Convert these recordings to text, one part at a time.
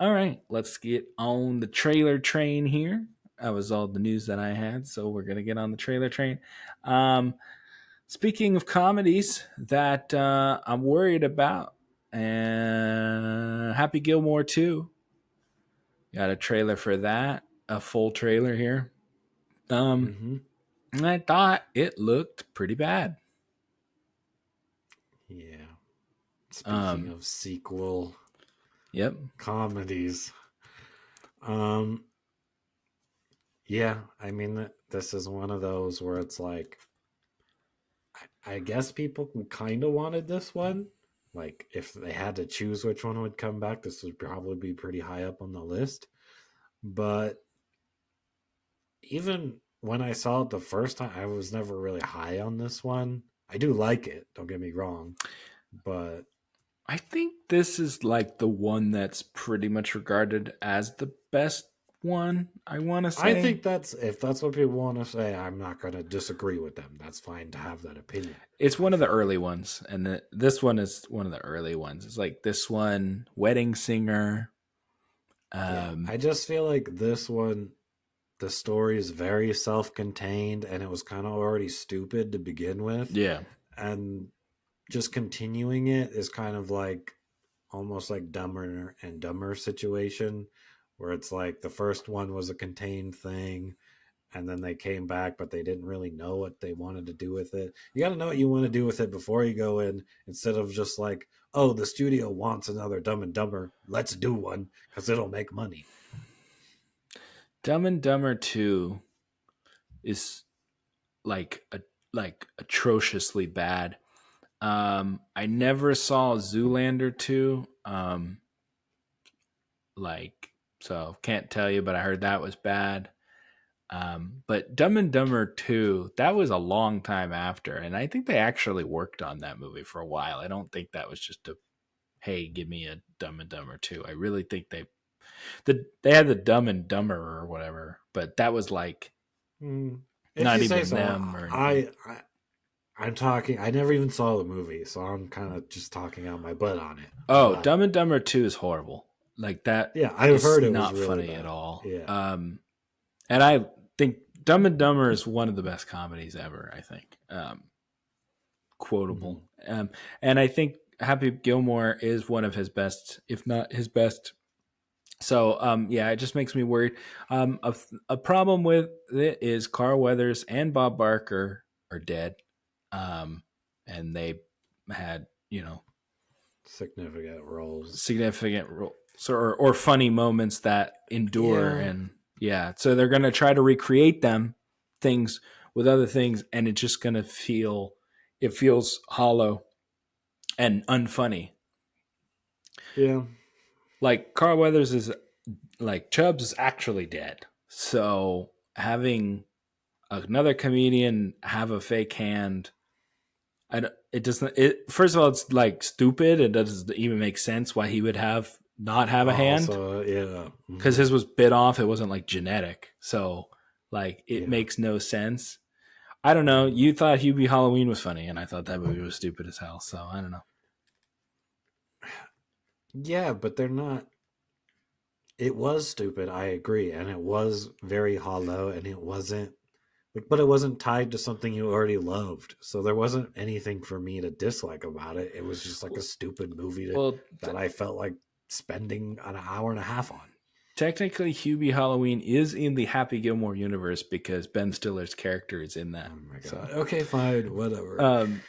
All right, let's get on the trailer train here. That was all the news that I had, so we're gonna get on the trailer train. Um, Speaking of comedies that I'm worried about, and Happy Gilmore 2 got a trailer for that, a full trailer here. Um, Mm-hmm. and I thought it looked pretty bad. Yeah. Speaking Um, of sequel yep. comedies, um, yeah, I mean, this is one of those where it's like, I guess people kind of wanted this one. Like, if they had to choose which one would come back, this would probably be pretty high up on the list. But even when I saw it the first time, I was never really high on this one. I do like it, don't get me wrong, but I think this is like the one that's pretty much regarded as the best one, I want to I say. think that's if that's what people want to say, I'm not going to disagree with them. That's fine to have that opinion. It's I one of the feel early ones, and this one is one of the early ones. It's like this one, Wedding Singer. yeah, Um, I just feel like this one, the story is very self-contained, and it was kind of already stupid to begin with, yeah, and just continuing it is kind of like almost like Dumber and Dumber situation, where it's like the first one was a contained thing, and then they came back, but they didn't really know what they wanted to do with it. You got to know what you want to do with it before you go in, instead of just like, oh, the studio wants another Dumb and Dumber, let's do one because it'll make money. Dumb and Dumber 2 is like atrociously bad. I never saw Zoolander 2. Like so can't tell you, but I heard that was bad. But Dumb and Dumber 2, that was a long time after, and I think they actually worked on that movie for a while. I don't think that was just a hey, give me a Dumb and Dumber 2. I really think they had the Dumb and Dumber or whatever, but that was like If not you say even so, them or anything. I'm talking. I never even saw the movie, so I'm kind of just talking out my butt on it. Oh, But Dumb and Dumber 2 is horrible. Like that yeah, I've is heard it was not really funny at bad. all. Yeah. And I think Dumb and Dumber is one of the best comedies ever, I think. Quotable. Mhm. And I think Happy Gilmore is one of his best, if not his best. So, yeah, it just makes me worried. A problem with it is Carl Weathers and Bob Barker are dead. Um, and they had, Significant roles. significant roles or funny moments that endure. Yeah. And yeah, so they're going to try to recreate them things with other things, and it's just going to it feels hollow and unfunny. Yeah. Like Carl Weathers is like Chubbs is actually dead, so having another comedian have a fake hand, it doesn't. It first of all, it's like stupid. It doesn't even make sense why he would not have a hand, Also, yeah. because his was bit off. It wasn't like genetic, so like it Yeah. makes no sense. I don't know. Mhm. You thought Hubie Halloween was funny, and I thought that movie was stupid as hell. So I don't know. Yeah, but they're not. It was stupid, I agree, and it was very hollow, and it wasn't but it wasn't tied to something you already loved, so there wasn't anything for me to dislike about it. It was just like a stupid movie Well, that I felt like spending an hour and a half on. technically, Hubie Halloween is in the Happy Gilmore universe because Ben Stiller's character is in that. Oh my So, god. Okay, fine, whatever. um,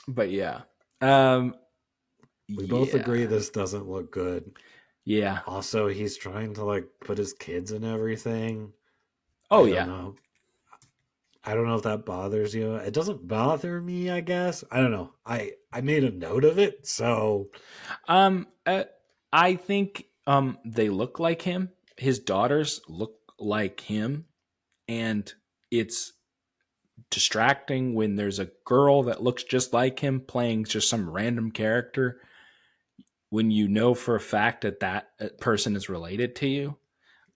but yeah, um, We both agree yeah, this doesn't look good. yeah. Also, he's trying to like put his kids in everything. Oh I don't yeah. know. I don't know if that bothers you. It doesn't bother me, I guess. I don't know. I made a note of it, so Um, uh, I think they look like him. His daughters look like him, and it's distracting when there's a girl that looks just like him playing just some random character when you know for a fact that person is related to you.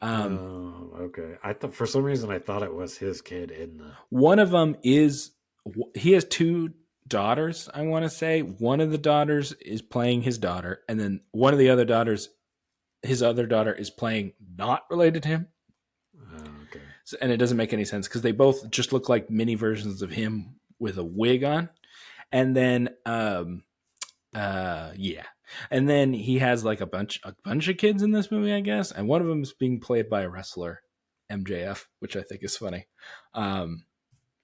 Um, oh, okay. I thought for some reason I thought it was his kid in the. One of them is he has two daughters. I want to say one of the daughters is playing his daughter, and then one of the other daughters his other daughter is playing not related to him. Okay. So, and it doesn't make any sense because they both just look like mini versions of him with a wig on. And then yeah. And then he has like a bunch of kids in this movie, I guess, and one of them is being played by a wrestler, MJF, which I think is funny.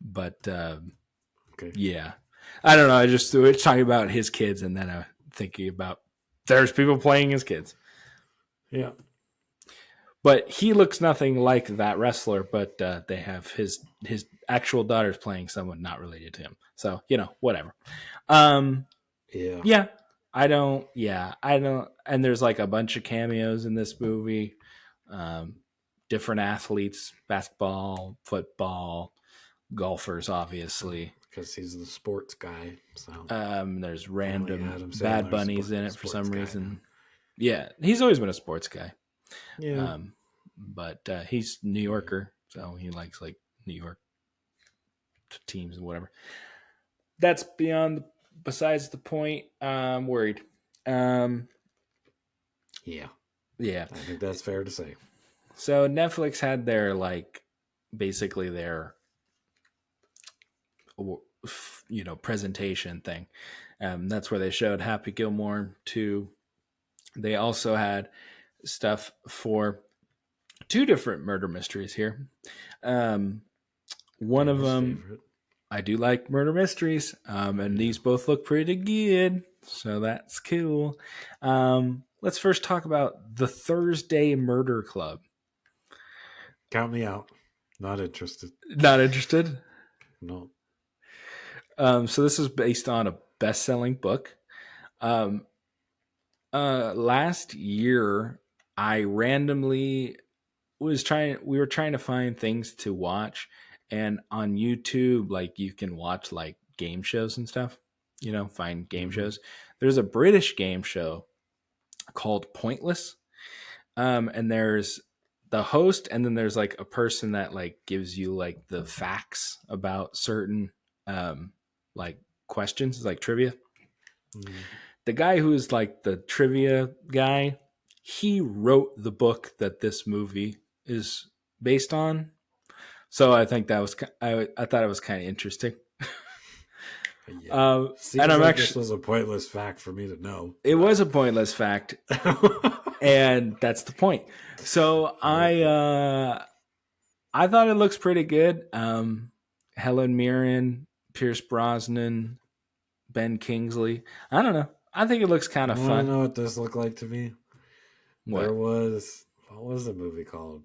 But Okay. yeah, I don't know. I just we're talking about his kids, and then thinking about there's people playing his kids. Yeah. But he looks nothing like that wrestler. But they have his actual daughters playing someone not related to him. So whatever. Um, Yeah. yeah, I don't. Yeah, I don't. And there's like a bunch of cameos in this movie. Um, different athletes, basketball, football, golfers, obviously. Because he's the sports guy. So There's apparently random Adam Bad Sandler's Bunnies in a it for sports some guy now. reason. Yeah, he's always been a sports guy. Yeah. But he's New Yorker, so he likes like New York teams and whatever. That's besides the point. I'm worried. Um, Yeah. yeah. I think that's fair to say. So Netflix had their basically their presentation thing. That's where they showed Happy Gilmore 2. They also had stuff for two different murder mysteries here. Um, one of Deborah's them, favorite. I do like murder mysteries, and Yeah. these both look pretty good, so that's cool. Let's first talk about the Thursday Murder Club. Count me out. Not interested. Not interested? No. So this is based on a best-selling book. Um, last year, I randomly we were trying to find things to watch, and on YouTube, like you can watch like game shows and stuff. Find game Mm-hmm. shows. There's a British game show called Pointless, and there's the host, and then there's like a person that like gives you like the facts about certain like questions, like trivia. Mm. The guy who's like the trivia guy, he wrote the book that this movie is based on. So I think that was I thought it was kind of interesting. Yeah. And Seems I'm like this actually was a pointless fact for me to know. it But was a pointless fact, and that's the point. So okay. I thought it looks pretty good. Helen Mirren, Pierce Brosnan, Ben Kingsley. I don't know. I think it looks kind You of want to fun. know what this looked like to me? There What? was what was the movie called?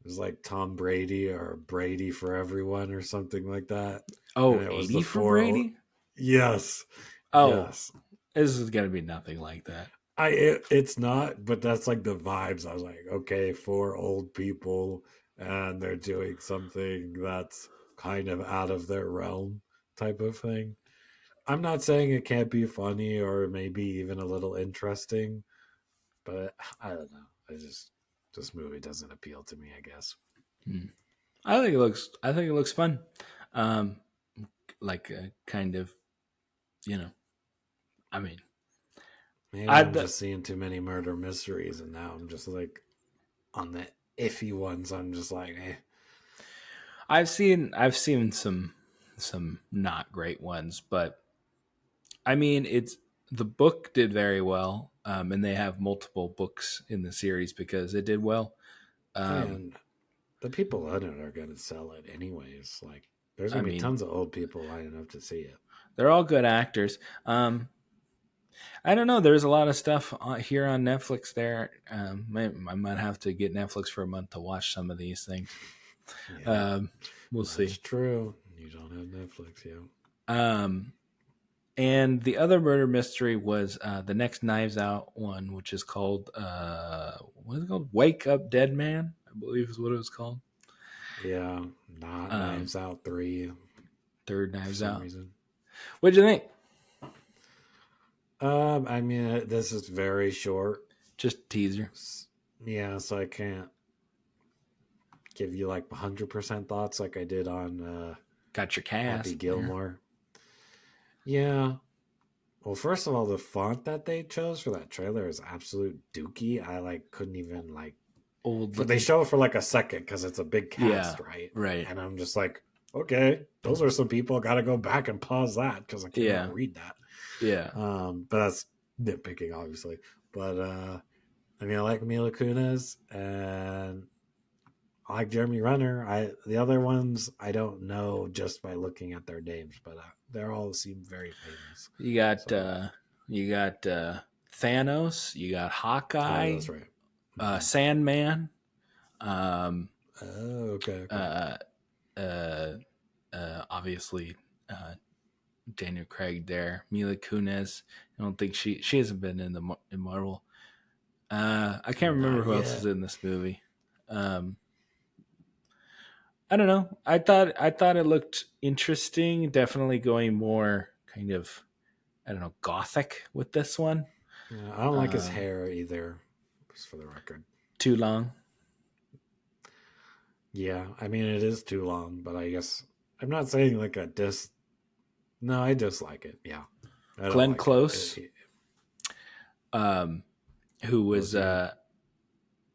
It was like Tom Brady or Brady for Everyone or something like that. And Oh, it was the 80 for four. Brady? Yes, Oh, yes. this is gonna be nothing like that. It's not, but that's like the vibes. I was like, okay, four old people, and they're doing something that's kind of out of their realm, type of thing. I'm not saying it can't be funny or maybe even a little interesting, but I don't know. This movie doesn't appeal to me, I guess. Hmm. I think it looks fun. Um, like kind of, you know. I mean, Maybe I'm I just seeing too many murder mysteries, and now I'm just like on the iffy ones. I'm just like, eh. I've seen some not great ones, but I mean, it's the book did very well, and they have multiple books in the series because it did well. Um, And the people in it are going to sell it anyways. Like, there's I going to be mean, tons of old people lining up to see it. they're all good actors. I don't know. There's a lot of stuff here on Netflix. There, I might have to get Netflix for a month to watch some of these things. Yeah, Um, we'll that's see. true. You don't have Netflix, yeah. Um, and the other murder mystery was the next Knives Out one, which is called what is it called? Wake Up Dead Man, I believe is what it was called. Yeah, not Um, Knives Out 3 third for Knives some Out. reason. What did you think? I mean, this is very short. Just a teaser. Yeah, so I can't give you like 100% thoughts like I did on Got your Happy cast there. Gilmore. Yeah, Well, first of all, the font that they chose for that trailer is absolute dookie. I like couldn't even like Old for they looking. show it for like a second because it's a big Yeah, cast, right? right. And I'm just like, okay, those are some people. Got to go back and pause that because I cannot Yeah, read that. yeah. But that's nitpicking, obviously. But I mean, I like Mila Kunis and I like Jeremy Renner. I the other ones I don't know just by looking at their names, but they all seem very famous. You got So, you got Thanos. You got oh, Hawkeye, that's right. Hmm. Sandman. Um, Oh, okay, okay. uh, uh, obviously Daniel Craig there. Mila Kunis. I don't think she hasn't been in in Marvel. I can't remember Not who else is yet. in this movie. Um, I don't know. I thought it looked interesting. Definitely going more kind of I don't know gothic with this one. Yeah, I don't like his Um, hair either, just for the record. Too long. Yeah, I mean it is too long, but I guess I'm not saying like a dis. No, I dislike it. Yeah, I don't Glenn like it. Close, um, who Was was he?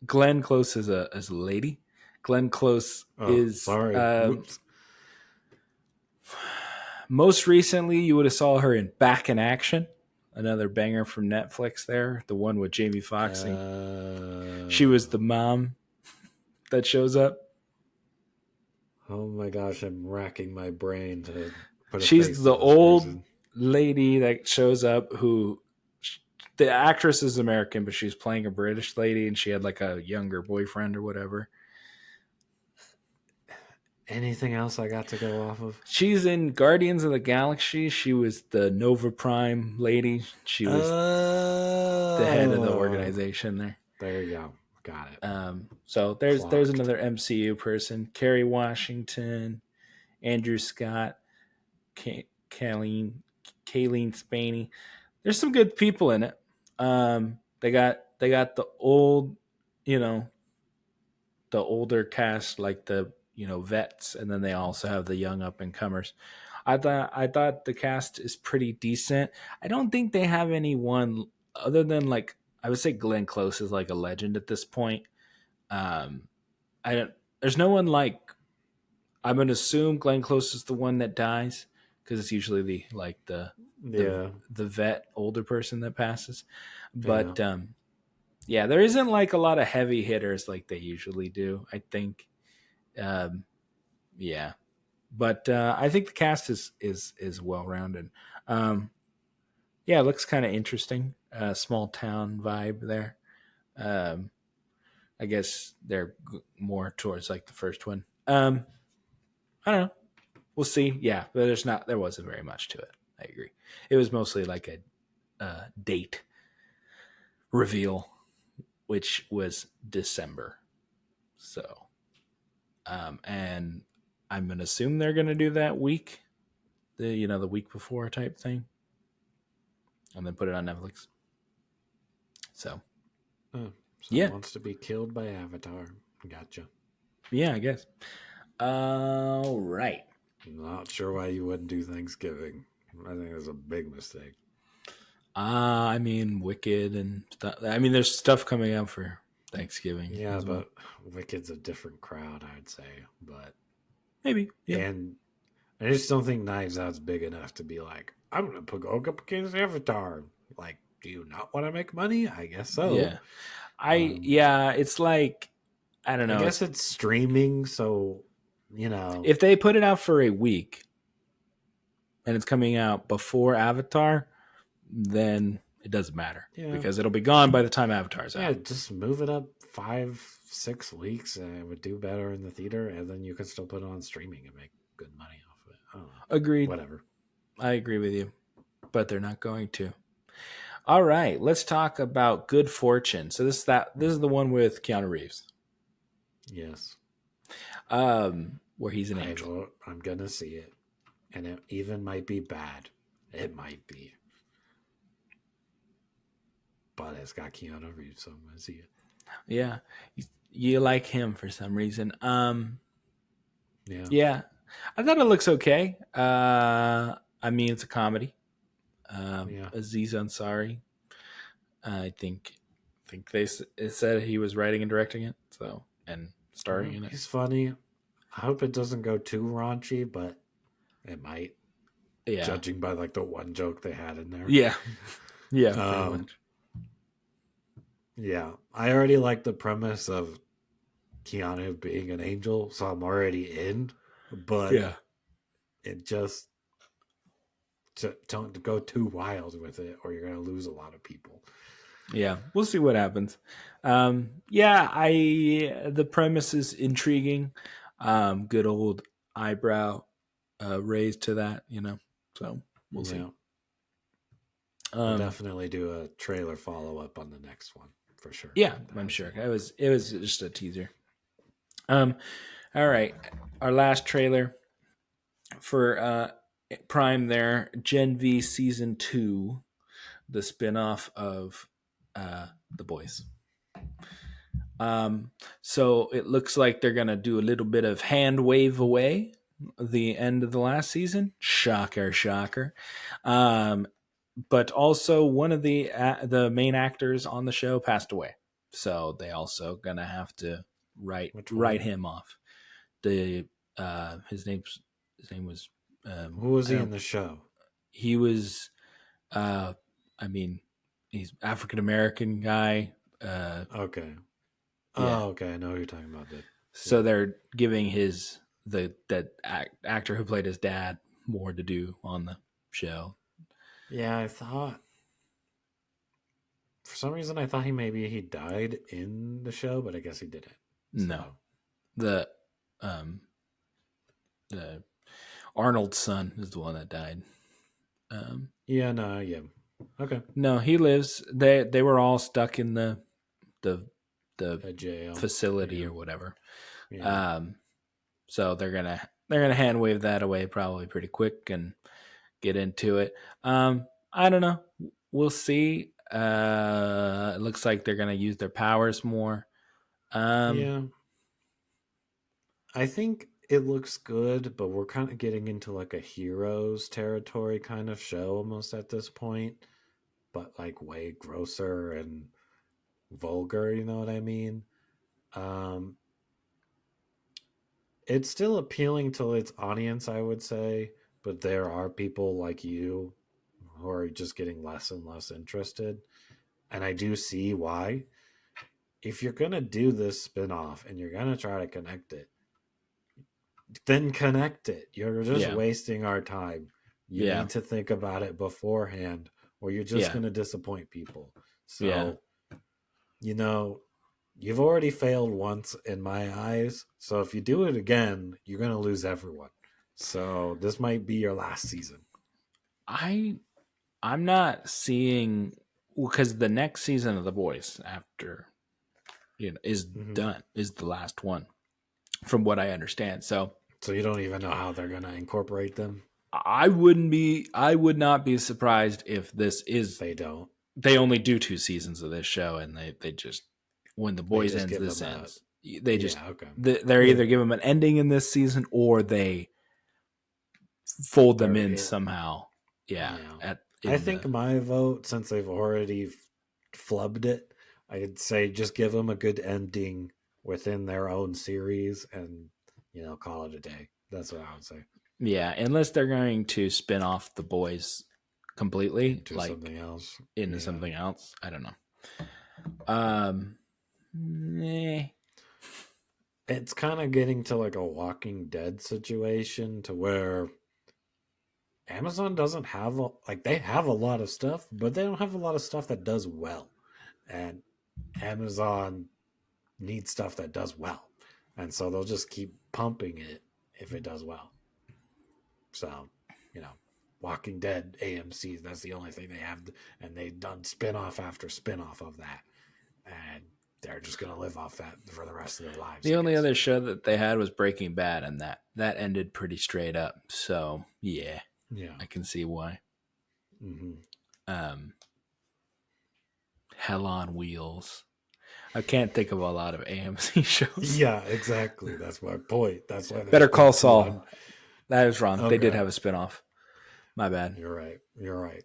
Glenn Close is a lady. Glenn Close Oh, is sorry. Whoops. most recently you would have saw her in Back in Action, another banger from Netflix. There, the one with Jamie Foxx. She was the mom that shows up. Oh my gosh, I'm racking my brain to put a She's face to the this old person. lady that shows up who the actress is American, but she's playing a British lady and she had like a younger boyfriend or whatever. Anything else I got to go off of? She's in Guardians of the Galaxy. She was the Nova Prime lady. She was the head of the Oh, organization there. there you go. Got it. So there's Clocked. another MCU person: Kerry Washington, Andrew Scott, Kayleen, Kayleen Spaney. There's some good people in it. They got the old, you know, the older cast like the vets, and then they also have the young up and comers. I thought the cast is pretty decent. I don't think they have anyone other than like I would say Glenn Close is like a legend at this point. Um, I don't. There's no one like. I'm gonna assume Glenn Close is the one that dies because it's usually the Yeah, the vet older person that passes. yeah. But yeah, there isn't like a lot of heavy hitters like they usually do. I think. Um, yeah, but I think the cast is well rounded. Um, yeah, it looks kind of interesting. Small town vibe there. Um, I guess they're more towards like the first one. I don't know. We'll see. Yeah, but there wasn't very much to it. I agree. It was mostly like a date reveal, which was December. So, and I'm gonna assume they're gonna do that week, the week before type thing, and then put it on Netflix. So, Oh, someone yeah, wants to be killed by Avatar. Gotcha. yeah, I guess. All right. Not sure why you wouldn't do Thanksgiving. I think that's a big mistake. I mean, Wicked and stuff. I mean, there's stuff coming out for Thanksgiving Yeah, as well. but Wicked's a different crowd, I'd say. But Maybe, yeah, and I just don't think Knives Out's big enough to be like, I'm gonna put go up against Avatar. Like, do you not want to make money? I guess so. yeah. I Um, yeah, it's like I don't I know. guess It's it's streaming, so you know, if they put it out for a week and it's coming out before Avatar, then it doesn't matter yeah, because it'll be gone by the time Avatar's yeah. out. Just move it up 5, 6 weeks, and it would do better in the theater, and then you can still put it on streaming and make good money off of it. I don't know. Agreed. Whatever. I agree with you, but they're not going to. All right, let's talk about Good Fortune. So this is the one with Keanu Reeves, Yes, where he's an angel. I'm gonna see it, and it even might be bad. It might be, but it's got Keanu Reeves, so I'm gonna see it. Yeah, you like him for some reason. Yeah, Yeah, I thought it looks okay. I mean, it's a comedy. Yeah. Aziz Ansari. It said he was writing and directing it, so and starring Well, in it. he's funny. I hope it doesn't go too raunchy, but it might, Yeah, judging by like the one joke they had in there. yeah, yeah, pretty Um, much. yeah, I already like the premise of Keanu being an angel, so I'm already in. But Yeah, it just don't go too wild with it, or you're gonna lose a lot of people. yeah. We'll see what happens. Yeah, I the premise is intriguing. Good old eyebrow raised to that, So we'll see. Yeah, we'll Um, definitely do a trailer follow up on the next one for sure. yeah, How I'm does sure it look? it was just a teaser. Um, all right, our last trailer for Prime there, Gen V season 2, the spinoff of The Boys. So it looks like they're gonna do a little bit of hand wave away the end of the last season. Shocker, shocker. Um, but also one of the main actors on the show passed away, so they also gonna have to Which write one? him off. The his name was Who was I he in don't the show? he was uh I mean he's African American guy. Okay. Yeah, Oh, okay. I know who you're talking about. That. so Yeah. they're giving actor who played his dad more to do on the show. Yeah, I thought for some reason I thought he died in the show, but I guess he didn't. No, So the um the Arnold's son is the one that died. Um, yeah, no, yeah, okay. no, he lives. They were all stuck in the the A jail. facility Yeah, or whatever. yeah, Um, so they're gonna hand wave that away probably pretty quick and get into it. I don't know. We'll see. It looks like they're gonna use their powers more. Um, yeah. I think it looks good, but we're kind of getting into like a heroes territory kind of show almost at this point, but like way grosser and vulgar. You know what I mean? Um, it's still appealing to its audience, I would say, but there are people like you who are just getting less and less interested. And I do see why. If you're going to do this spin-off and you're going to try to connect it, then connect it. You're just yeah, wasting our time. You yeah, need to think about it beforehand, or you're just yeah, going to disappoint people. yeah. So, you know, you've already failed once in my eyes. So if you do it again, you're going to lose everyone. So this might be your last season. I I'm not seeing because the next season of The Boys after is Mm-hmm. done is the last one from what I understand. So So you don't even know how they're going to incorporate them. I would not be surprised if this is They don't. they only do 2 seasons of this show and they just when The They Boys just ends, give this them a ends. They just yeah. Okay. they're Yeah. either give them an ending in this season or they fold them Bury in it. somehow. Yeah, Yeah. at I in think the my vote, since they've already flubbed it, I'd say just give them a good ending within their own series and, call it a day. That's what I would say. yeah, unless they're going to spin off The Boys completely, Into like something else. into Yeah. something else. I don't know. Um, eh, It's kind of getting to like a Walking Dead situation to where Amazon doesn't have, like, they have a lot of stuff, but they don't have a lot of stuff that does well. And Amazon needs stuff that does well. And so they'll just keep pumping it if it does well. So, you know, Walking Dead, AMC, that's the only thing they have. And they've done spinoff after spinoff of that. And they're just going to live off that for the rest of their lives, the I only guess. other show that they had was Breaking Bad, and that ended pretty straight up. So yeah, Yeah. I can see why. Mm-hmm. Um, Hell on Wheels. I can't think of a lot of AMC shows. Yeah, exactly. That's my point. That's why Better there's Call one. Saul. That is wrong. They did Okay. have a spinoff. My bad. You're right. You're right.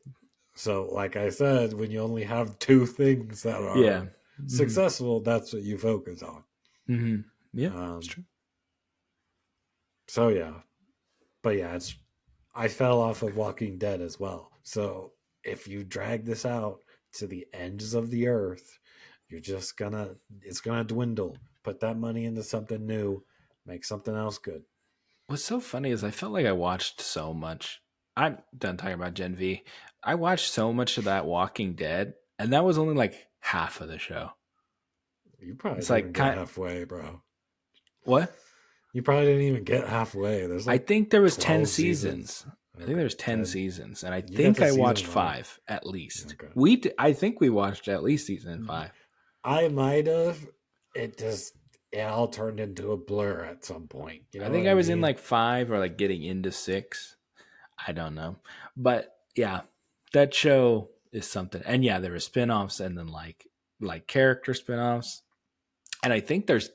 So, like I said, when you only have two things that Yeah. are successful, that's what you focus on. Mm-hmm. Yeah, it's Um, true. so yeah, but yeah, it's I fell off of Walking Dead as well. So if you drag this out to the ends of the earth, you're just gonna it's gonna dwindle. Put that money into something new, make something else good. What's so funny is I felt like I watched so much. I'm done talking about Gen V. I watched so much of that Walking Dead, and that was only like half of the show. You probably It's didn't like even get kind halfway, bro. what? You probably didn't even get halfway. There's I like think there was 10 12 seasons. seasons. I think Okay, there was 10 10. seasons, and I You got think to I season watched 1. 5 at least. Okay. I think we watched at least season 5. I might have. It all turned into a blur at some point. You I know think what I I was in mean? like 5 or like getting into 6. I don't know. But yeah, that show is something. And yeah, there were spin-offs and then like character spin-offs. And I think there's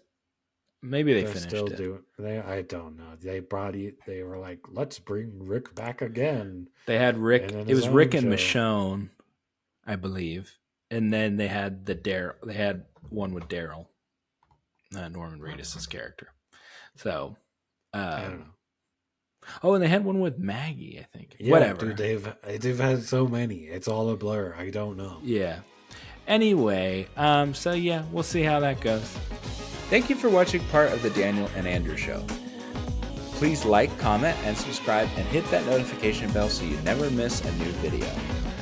maybe they They're still finished it. doing. I don't know. They brought it. They were like, let's bring Rick back again, They had and Rick. in It his was Rick own and show. Michonne, I believe. And then they had the Daryl. They had one with Daryl, Norman Reedus' character. So, I don't um, know. oh, and they had one with Maggie, I think. Yeah, dude, Whatever. they've had so many. It's all a blur. I don't know. Yeah. Anyway, so yeah, we'll see how that goes. Thank you for watching part of the Daniel and Andrew Show. Please like, comment, and subscribe, and hit that notification bell so you never miss a new video.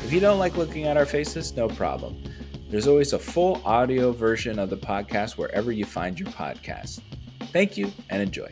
If you don't like looking at our faces, no problem. There's always a full audio version of the podcast wherever you find your podcast. Thank you and enjoy.